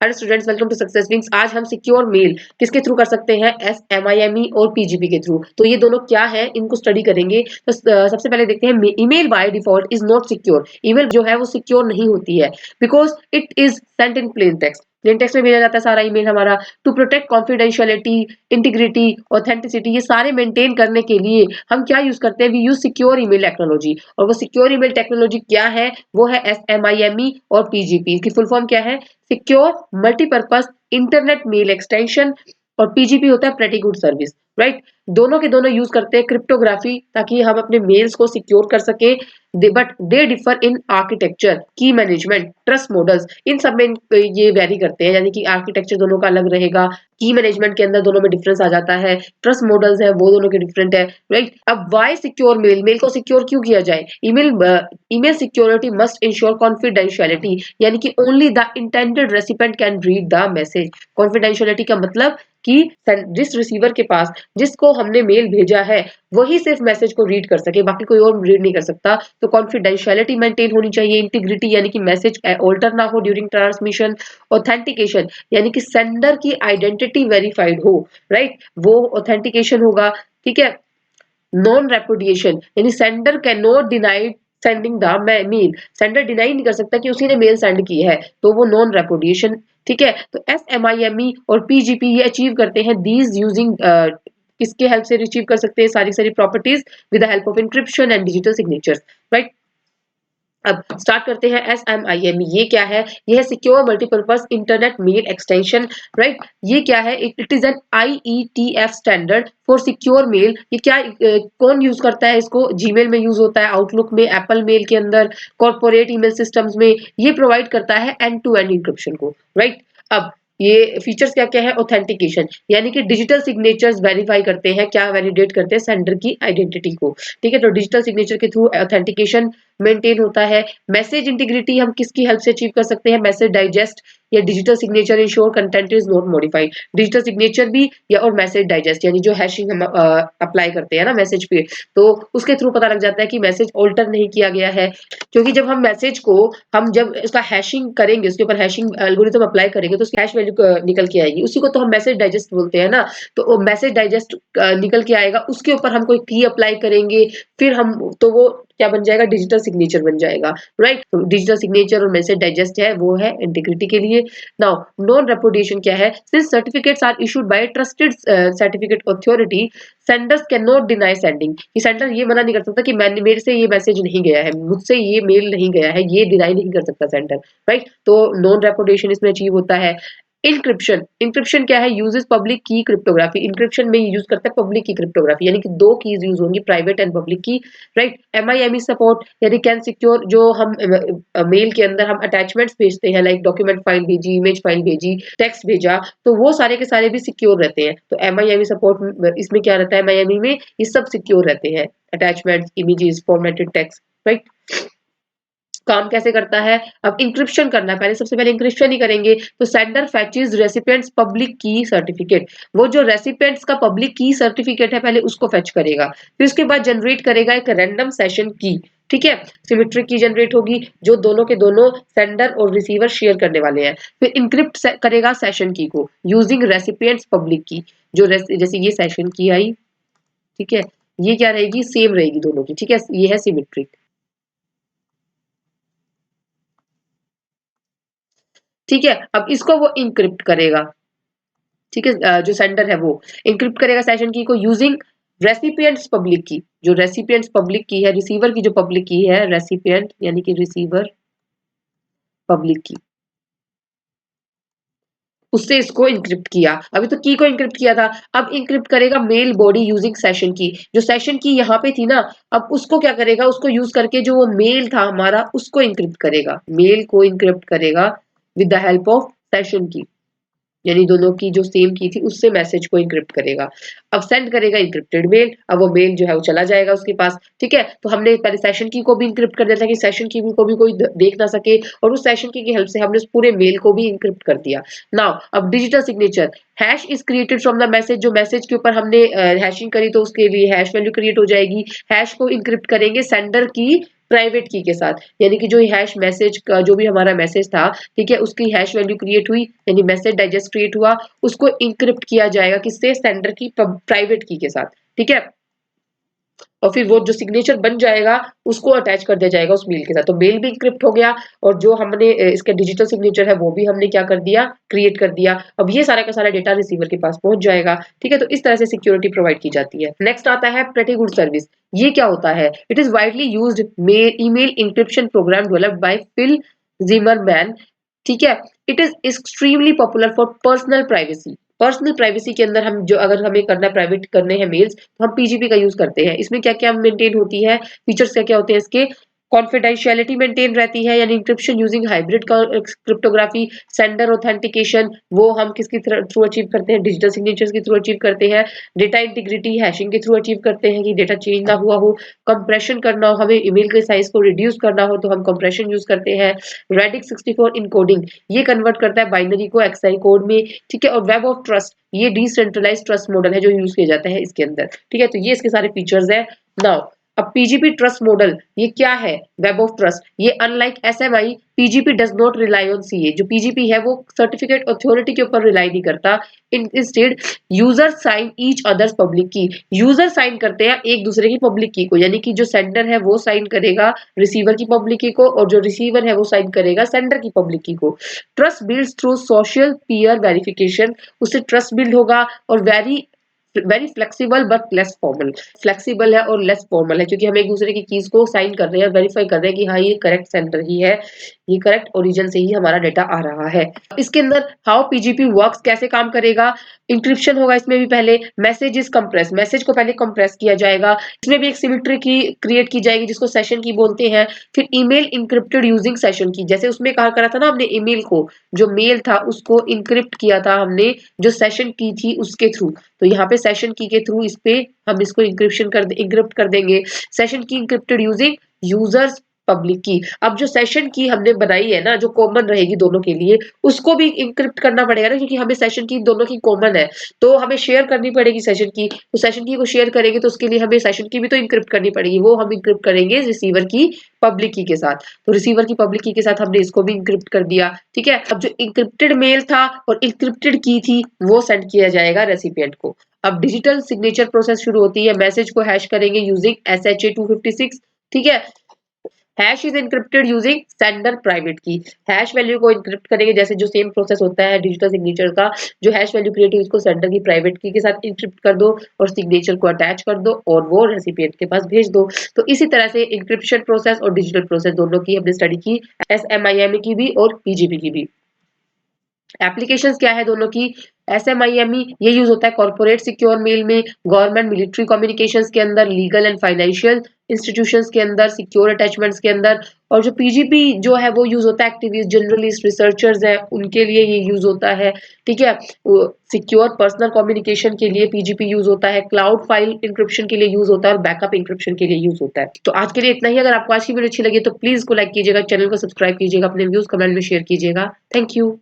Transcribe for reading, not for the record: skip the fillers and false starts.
Hello students, welcome to success wings. आज हम secure mail किसके थ्रू कर सकते हैं? SMIME और PGP के थ्रू। तो ये दोनों क्या है, इनको स्टडी करेंगे। तो सबसे पहले देखते हैं, email by default is not secure. Email जो है वो सिक्योर नहीं होती है because it is sent in plain text. Plain text में भेजा जाता है सारा ईमेल हमारा। To protect confidentiality, integrity, authenticity, ये सारे मेंटेन करने के लिए हम क्या यूज करते हैं? We use secure email technology. और वो सिक्योर ईमेल टेक्नोलॉजी क्या है? वो है SMIME और PGP। इसकी फुल फॉर्म क्या है? Secure multipurpose internet mail extension. और पीजीपी होता है प्रेटी गुड सर्विस, राइट। दोनों के दोनों यूज करते हैं क्रिप्टोग्राफी ताकि हम अपने मेल्स को सिक्योर कर सके। But they differ in architecture, की मैनेजमेंट, ट्रस्ट मॉडल्स, इन सब में ये वेरी करते हैं। यानी कि आर्किटेक्चर दोनों का अलग रहेगा, की मैनेजमेंट के अंदर दोनों में डिफरेंस आ जाता है, ट्रस्ट मॉडल्स है वो दोनों के डिफरेंट है, राइट। अब वाई सिक्योर मेल? मेल को सिक्योर क्यों किया जाए? Email security must ensure confidentiality, यानी कि only the intended recipient can read the message. Confidentiality का मतलब कि जिस रिसीवर के पास जिसको हमने मेल भेजा है वही सिर्फ मैसेज को रीड कर सके, बाकी कोई और रीड नहीं कर सकता। तो कॉन्फिडेंशियलिटी मेंटेन होनी चाहिए, इंटीग्रिटी यानी कि मैसेज ऑल्टर ना हो ड्यूरिंग ट्रांसमिशन, ऑथेंटिकेशन यानी कि सेंडर की आइडेंटिटी वेरीफाइड हो, राइट, वो ऑथेंटिकेशन होगा, ठीक है। नॉन रेपुडिएशन यानी sender can not deny sending the mail. Sender deny नहीं कर सकता कि उसी ने मेल सेंड की है, तो वो नॉन रेपुडिएशन, ठीक है। तो SMIME और PGP ये अचीव करते हैं दीज यूजिंग, किसके हेल्प से अचीव कर सकते हैं सारी सारी properties? With the help of encryption and digital signatures, right. अब स्टार्ट करते हैं SMIME। ये क्या है? ये है secure multipurpose internet mail extension, right. ये क्या है? It is an IETF standard for secure mail. ये क्या, कौन यूज करता है इसको? जीमेल में यूज होता है, आउटलुक में, एप्पल मेल के अंदर, कॉर्पोरेट ईमेल सिस्टम्स में। ये प्रोवाइड करता है एंड टू एंड इंक्रिप्शन को, राइट। अब ये फीचर्स क्या क्या है? ऑथेंटिकेशन यानी कि डिजिटल सिग्नेचर्स वेरीफाई करते हैं, क्या वैलिडेट करते हैं? सेंडर की आइडेंटिटी को, ठीक है। तो डिजिटल सिग्नेचर के थ्रू ऑथेंटिकेशन मेंटेन होता है। मैसेज इंटीग्रिटी हम किसकी हेल्प से अचीव कर सकते हैं? मैसेज डाइजेस्ट या digital signature ensure content is not modified. Digital signature भी या और मैसेज डाइजेस्ट यानी जो हैशिंग हम अप्लाई करते हैं ना मैसेज पे, तो उसके थ्रू पता लग जाता है कि मैसेज ऑल्टर नहीं किया गया है। क्योंकि जब हम मैसेज को, हम जब उसका हैशिंग करेंगे, उसके ऊपर हैशिंग एल्गोरिथम अप्लाई करेंगे तो उसकी हैश वैल्यू निकल के आएगी, उसी को तो हम मैसेज डाइजेस्ट बोलते हैं ना। तो मैसेज डाइजेस्ट निकल के आएगा, उसके ऊपर हम कोई की अप्लाई करेंगे, फिर हम, तो वो क्या बन जाएगा? डिजिटल सिग्नेचर बन जाएगा, राइट। तो डिजिटल सिग्नेचर और मैसेज डाइजेस्ट है वो है इंटीग्रिटी के लिए। नाउ नॉन रेपुडिएशन क्या है? Since certificates are issued by trusted certificate authority, senders can not deny sending. कि सेंडर ये मना नहीं कर सकता कि मैंने, मेरे से ये मैसेज नहीं गया है, मुझसे ये मेल नहीं गया है, ये डिनाई नहीं कर सकता सेंडर, राइट। तो नॉन रेपुडिएशन इसमें अचीव होता है। इंक्रिप्शन, इंक्रिप्शन क्या है? Uses public key cryptography. Encryption में यूज करता है पब्लिक की क्रिप्टोग्राफी, यानी कि दो कीज यूज होंगी, private and public key, right. MIME support यानी कैन सिक्योर, जो हम मेल के अंदर हम अटैचमेंट्स भेजते हैं, लाइक डॉक्यूमेंट फाइल भेजी, इमेज फाइल भेजी, टेक्स्ट भेजा, तो वो सारे के सारे भी सिक्योर रहते हैं। तो MIME सपोर्ट इसमें क्या रहता है? MIME में ये सब सिक्योर रहते हैं, attachments, images, formatted text, right. काम कैसे करता है? अब इंक्रिप्शन करना है, पहले सबसे पहले इंक्रिप्शन ही करेंगे। तो सेंडर फैचेस रेसिपिएंट्स पब्लिक की सर्टिफिकेट, वो जो रेसिपिएंट्स का पब्लिक की सर्टिफिकेट है पहले उसको फेच करेगा, फिर उसके बाद जनरेट करेगा एक रैंडम सेशन की, ठीक है। सिमेट्रिक की जनरेट होगी जो दोनों के दोनों सेंडर और रिसीवर शेयर करने वाले हैं। फिर इंक्रिप्ट करेगा सेशन की को यूजिंग रेसिपिएंट्स पब्लिक की, जो जैसे ये सेशन की आई, ठीक है, ये क्या रहेगी? सेम रहेगी दोनों की, ठीक है, ये है सिमेट्रिक, ठीक है। अब इसको वो इंक्रिप्ट करेगा, ठीक है, जो सेंडर है वो इंक्रिप्ट करेगा सेशन की को यूजिंग रेसिपिएंट्स पब्लिक की, जो रेसिपिएंट्स पब्लिक की है, रिसीवर की जो पब्लिक की है, रेसिपिएंट यानी कि रिसीवर पब्लिक की, उससे इसको इंक्रिप्ट किया। अभी तो की को इंक्रिप्ट किया था, अब इंक्रिप्ट करेगा मेल बॉडी यूजिंग सेशन की। जो सेशन की यहाँ पे थी ना, अब उसको क्या करेगा? उसको यूज करके जो वो मेल था हमारा उसको इंक्रिप्ट करेगा, मेल को इंक्रिप्ट करेगा with the help of session की, यानी दोनों की जो सेम की थी उससे मैसेज को इंक्रिप्ट करेगा। अब सेंड करेगा इंक्रिप्टेड मेल, अब वो मेल जो है वो चला जाएगा उसके पास, ठीक है। तो हमने पहले सेशन की को भी इंक्रिप्ट कर दिया था कि सेशन की को भी कोई देख ना सके, और उस सेशन की हेल्प से हमने उस पूरे मेल को भी इंक्रिप्ट कर दिया। नाउ अब digital signature, hash is created from the message. जो मैसेज के ऊपर हमने हैशिंग करी तो उसके लिए हैश वैल्यू क्रिएट हो जाएगी। हैश को इंक्रिप्ट करेंगे सेंडर की प्राइवेट की के साथ, यानी कि जो हैश मैसेज का जो भी हमारा मैसेज था, ठीक है, उसकी हैश वैल्यू क्रिएट हुई, यानी मैसेज डाइजेस्ट क्रिएट हुआ, उसको इंक्रिप्ट किया जाएगा किससे, सेंडर की प्राइवेट की के साथ, ठीक है, और फिर वो जो सिग्नेचर बन जाएगा उसको अटैच कर दिया जाएगा उस मेल के साथ। तो मेल भी इंक्रिप्ट हो गया और जो हमने इसका डिजिटल सिग्नेचर है वो भी हमने क्या कर दिया, क्रिएट कर दिया। अब ये सारा का सारा डेटा रिसीवर के पास पहुंच जाएगा, ठीक है। तो इस तरह से सिक्योरिटी प्रोवाइड की जाती है। नेक्स्ट आता है प्रेटी गुड सर्विस। ये क्या होता है? It is widely used email encryption program developed by Phil Zimmermann, ठीक है। It is extremely popular for personal privacy. Personal privacy के अंदर हम जो अगर हमें करना प्राइवेट करने हैं मेल्स, तो हम पीजीपी का यूज करते हैं। इसमें क्या क्या मेंटेन होती है, फीचर्स क्या क्या होते हैं इसके, कॉन्फिडेंशियलिटी मेंटेन रहती है, यानी encryption using hybrid cryptography, sender authentication वो हम किसके थ्रू अचीव करते हैं, डिजिटल सिग्नेचर्स के थ्रू अचीव करते हैं, डेटा इंटीग्रिटी हैशिंग के थ्रू अचीव करते हैं कि डेटा चेंज ना हुआ हो, कंप्रेशन करना हो, हमें ईमेल के साइज को रिड्यूस करना हो तो हम कंप्रेशन यूज करते हैं, रेडिक्स 64 इनकोडिंग ये कन्वर्ट करता है बाइनरी को एक्सआई कोड में, ठीक है। और वेब ऑफ ट्रस्ट ये डिसेंट्रलाइज्ड ट्रस्ट मॉडल है जो यूज किया जाता है इसके अंदर, ठीक है। तो ये इसके सारे फीचर्स है। नाउ अब पीजीपी ट्रस्ट मॉडल ये क्या है, वेब ऑफ ट्रस्ट, ये unlike SMI PGP does not rely on CA. जो पीजीपी है वो सर्टिफिकेट अथॉरिटी के ऊपर रिलाई नहीं करता, instead user sign each others public key, user sign करते हैं एक दूसरे की पब्लिक की को, यानी कि जो सेंडर है वो साइन करेगा रिसीवर की पब्लिक की को और जो रिसीवर है वो साइन करेगा सेंडर की पब्लिक की को। Trust builds through social peer verification, उससे ट्रस्ट बिल्ड होगा और very very flexible but less formal, flexible है और लेस फॉर्मल है क्योंकि हम एक दूसरे की कीज को साइन कर रहे हैं, वेरीफाई कर रहे हैं कि हाँ ये करेक्ट सेंडर ही है, ये करेक्ट ओरिजिन से ही हमारा डेटा आ रहा है। इसके अंदर हाउ पीजीपी वर्क्स कैसे काम करेगा, इंक्रिप्शन होगा इसमें भी, पहले मैसेज इज कंप्रेस, मैसेज को पहले कंप्रेस किया जाएगा, इसमें भी एक सिमेट्री की क्रिएट की जाएगी जिसको सेशन की बोलते हैं। फिर ईमेल इंक्रिप्टेड यूजिंग सेशन की, जैसे उसमें कहा करा था ना हमने ईमेल को, जो मेल था उसको इंक्रिप्ट किया था हमने जो सेशन की थी उसके थ्रू, तो यहाँ पे सेशन की के थ्रू इस पे हम इसको इंक्रिप्ट कर देंगे। सेशन की इंक्रिप्टेड यूजिंग यूजर्स पब्लिक की, अब जो सेशन की हमने बनाई है ना जो कॉमन रहेगी दोनों के लिए उसको भी इंक्रिप्ट करना पड़ेगा ना, क्योंकि हमें सेशन की दोनों की कॉमन है तो हमें शेयर करनी पड़ेगी सेशन की, तो सेशन की को शेयर करेंगे तो उसके लिए हमें सेशन की भी तो इंक्रिप्ट करनी पड़ेगी, वो हम इंक्रिप्ट करेंगे रिसीवर की पब्लिक की के साथ। तो रिसीवर की पब्लिक की के साथ हमने इसको भी इंक्रिप्ट कर दिया, ठीक है। अब जो इंक्रिप्टेड मेल था और इंक्रिप्टेड की थी वो सेंड किया जाएगा रेसिपिएंट को। अब डिजिटल सिग्नेचर प्रोसेस शुरू होती है, मैसेज को हैश करेंगे यूजिंग SHA-256, ठीक है। Hash is encrypted using sender private की, हैश वैल्यू को एन्क्रिप्ट करेंगे जैसे जो सेम प्रोसेस होता है डिजिटल सिग्नेचर का, जो हैश वैल्यू क्रिएट हुई उसको सेंडर की प्राइवेट की के साथ एन्क्रिप्ट कर दो और सिग्नेचर को अटैच कर दो और वो रेसिपिएंट के पास भेज दो। तो इसी तरह से एन्क्रिप्शन प्रोसेस और डिजिटल प्रोसेस दोनों की हमने स्टडी की, SMIME की भी और पीजीपी की भी। एप्लीकेशंस क्या है दोनों की, SMIME ये यूज होता है कॉर्पोरेट सिक्योर मेल में, गवर्नमेंट मिलिट्री कम्युनिकेशंस के अंदर, लीगल एंड फाइनेंशियल इंस्टीट्यूशंस के अंदर, सिक्योर अटैचमेंट्स के अंदर। और जो पीजीपी जो है वो यूज होता है एक्टिविस्ट जर्नलिस्ट रिसर्चर्स है उनके लिए ये यूज होता है, ठीक है। सिक्योर पर्सनल कम्युनिकेशन के लिए पीजीपी यूज होता है, क्लाउड फाइल इंक्रिप्शन के लिए यूज होता है और बैकअप इंक्रिप्शन के लिए यूज होता है। तो आज के लिए इतना ही। अगर आपको आज की वीडियो अच्छी लगी तो प्लीज को लाइक कीजिएगा, चैनल को सब्सक्राइब कीजिएगा, अपने व्यूज कमेंट में शेयर कीजिएगा। Thank you.